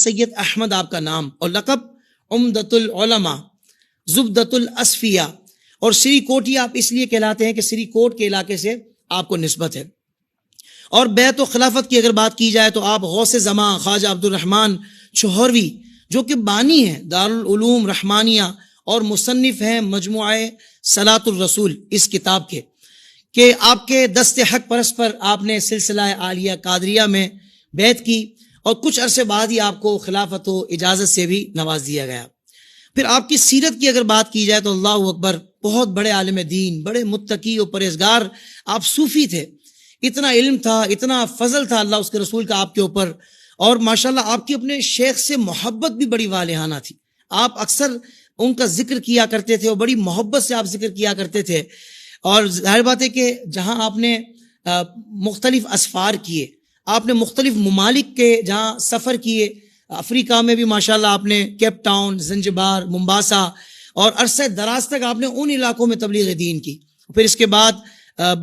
سید احمد آپ کا نام، اور لقب عمدۃ العلماء، زبدۃ الاصفیاء، اور سری کوٹی آپ اس لیے کہلاتے ہیں کہ سری کوٹ کے علاقے سے آپ کو نسبت ہے۔ اور بیعت و خلافت کی اگر بات کی جائے تو آپ غوث زمان خواجہ عبد الرحمن چوہروی، جو کہ بانی ہیں دارالعلوم رحمانیہ اور مصنف ہیں مجموعہ صلاۃ الرسول اس کتاب کے، کہ آپ کے دست حق پرست پر آپ نے سلسلہ عالیہ قادریہ میں بیعت کی، اور کچھ عرصے بعد ہی آپ کو خلافت و اجازت سے بھی نواز دیا گیا۔ پھر آپ کی سیرت کی اگر بات کی جائے تو اللہ اکبر، بہت بڑے عالم دین، بڑے متقی و پرہیزگار، آپ صوفی تھے، اتنا علم تھا، اتنا فضل تھا اللہ اس کے رسول کا آپ کے اوپر، اور ماشاءاللہ آپ کی اپنے شیخ سے محبت بھی بڑی والہانہ تھی۔ آپ اکثر ان کا ذکر کیا کرتے تھے اور بڑی محبت سے آپ ذکر کیا کرتے تھے۔ اور ظاہر بات ہے کہ جہاں آپ نے مختلف اسفار کیے، آپ نے مختلف ممالک کے جہاں سفر کیے، افریقہ میں بھی ماشاءاللہ آپ نے کیپ ٹاؤن، زنجبار، ممباسا، اور عرصہ دراز تک آپ نے ان علاقوں میں تبلیغ دین کی۔ پھر اس کے بعد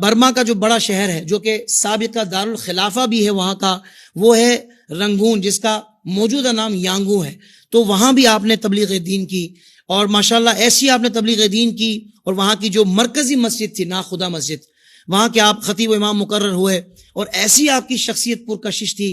برما کا جو بڑا شہر ہے، جو کہ سابقہ دارالخلافہ بھی ہے وہاں کا، وہ ہے رنگون، جس کا موجودہ نام یانگو ہے، تو وہاں بھی آپ نے تبلیغ دین کی، اور ماشاءاللہ ایسی آپ نے تبلیغ دین کی۔ اور وہاں کی جو مرکزی مسجد تھی ناخدا مسجد، وہاں کے آپ خطیب و امام مقرر ہوئے، اور ایسی آپ کی شخصیت پرکشش تھی،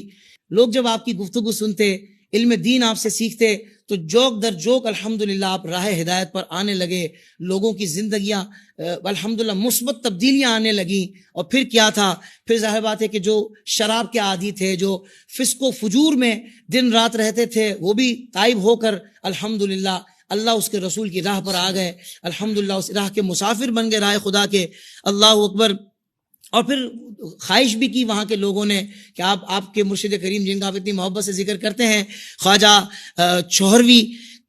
لوگ جب آپ کی گفتگو سنتے، علم دین آپ سے سیکھتے، تو جوک در جوک الحمدللہ آپ راہ ہدایت پر آنے لگے، لوگوں کی زندگیاں الحمدللہ مثبت تبدیلیاں آنے لگیں۔ اور پھر کیا تھا، پھر ظاہر بات ہے کہ جو شراب کے عادی تھے، جو فسق و فجور میں دن رات رہتے تھے، وہ بھی تائب ہو کر الحمدللہ اللہ اس کے رسول کی راہ پر آ گئے، الحمدللہ اس راہ کے مسافر بن گئے، راہ خدا کے، اللہ اکبر۔ اور پھر خواہش بھی کی وہاں کے لوگوں نے کہ آپ کے مرشد کریم جن کا آپ اتنی محبت سے ذکر کرتے ہیں، خواجہ چوہروی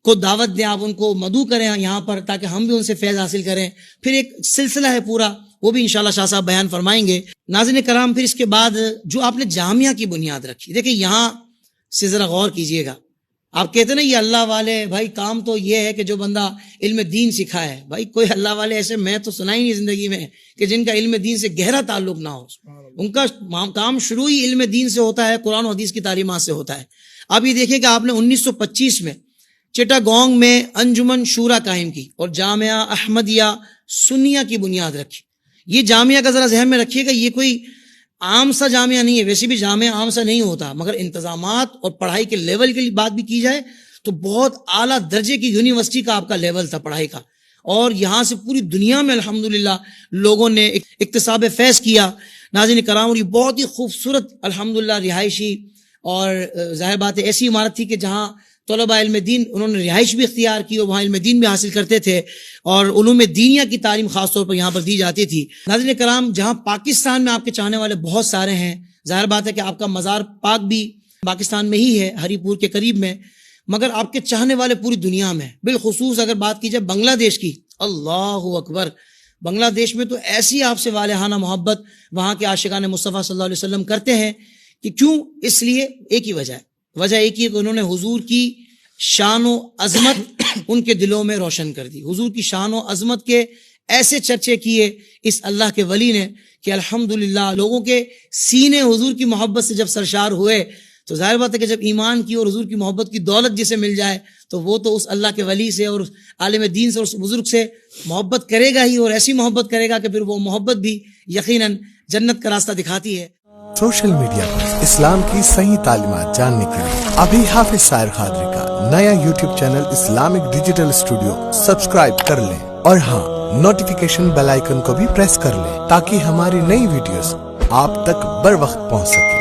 کو دعوت دیں، آپ ان کو مدعو کریں یہاں پر، تاکہ ہم بھی ان سے فیض حاصل کریں۔ پھر ایک سلسلہ ہے پورا، وہ بھی انشاءاللہ شاہ صاحب بیان فرمائیں گے۔ ناظرین کرام، پھر اس کے بعد جو آپ نے جامعہ کی بنیاد رکھی، دیکھیں یہاں سے ذرا غور کیجئے گا۔ آپ کہتے ہیں نا یہ اللہ والے، بھائی کام تو یہ ہے کہ جو بندہ علم دین سکھائے، بھائی کوئی اللہ والے ایسے میں تو سنا ہی نہیں زندگی میں کہ جن کا علم دین سے گہرا تعلق نہ ہو۔ ان کا کام شروع ہی علم دین سے ہوتا ہے، قرآن و حدیث کی تعلیمات سے ہوتا ہے۔ اب یہ دیکھیں کہ آپ نے 1925 میں چٹاگونگ میں انجمن شورا قائم کی اور جامعہ احمدیہ سنیہ کی بنیاد رکھی۔ یہ جامعہ کا ذرا ذہن میں رکھیے گا، یہ کوئی عام سا جامعہ نہیں ہے، ویسے بھی جامعہ عام سا نہیں ہوتا، مگر انتظامات اور پڑھائی کے لیول کی بات بھی کی جائے تو بہت اعلیٰ درجے کی یونیورسٹی کا آپ کا لیول تھا پڑھائی کا، اور یہاں سے پوری دنیا میں الحمدللہ لوگوں نے اکتساب فیض کیا۔ ناظرین کرام، اور یہ بہت ہی خوبصورت الحمدللہ رہائشی اور ظاہر بات ہے ایسی عمارت تھی کہ جہاں طلباء علم دین انہوں نے رہائش بھی اختیار کی اور وہاں علم دین بھی حاصل کرتے تھے، اور علوم دینیہ کی تعلیم خاص طور پر یہاں پر دی جاتی تھی۔ ناظرین کرام، جہاں پاکستان میں آپ کے چاہنے والے بہت سارے ہیں، ظاہر بات ہے کہ آپ کا مزار پاک بھی پاکستان میں ہی ہے، ہری پور کے قریب میں، مگر آپ کے چاہنے والے پوری دنیا میں، بالخصوص اگر بات کی جائے بنگلہ دیش کی، اللہ اکبر، بنگلہ دیش میں تو ایسی آپ سے والہانہ محبت وہاں کے عاشقان مصطفیٰ صلی اللہ علیہ وسلم کرتے ہیں کہ کیوں، اس لیے ایک ہی وجہ ایک ہی ہے کہ انہوں نے حضور کی شان و عظمت ان کے دلوں میں روشن کر دی۔ حضور کی شان و عظمت کے ایسے چرچے کیے اس اللہ کے ولی نے کہ الحمدللہ لوگوں کے سینے حضور کی محبت سے جب سرشار ہوئے، تو ظاہر بات ہے کہ جب ایمان کی اور حضور کی محبت کی دولت جسے مل جائے تو وہ تو اس اللہ کے ولی سے اور اس عالم دین سے اور اس بزرگ سے محبت کرے گا ہی، اور ایسی محبت کرے گا کہ پھر وہ محبت بھی یقیناً جنت کا راستہ دکھاتی ہے۔ سوشل میڈیا پر اسلام کی صحیح تعلیمات جاننے کے لیے ابھی حافظ سائر قادری کا نیا YouTube channel Islamic digital studio subscribe کر لیں، اور ہاں نوٹیفیکیشن بیل آئیکن کو بھی پریس کر لیں تاکہ ہماری نئی ویڈیوز آپ تک بر وقت پہنچ سکے۔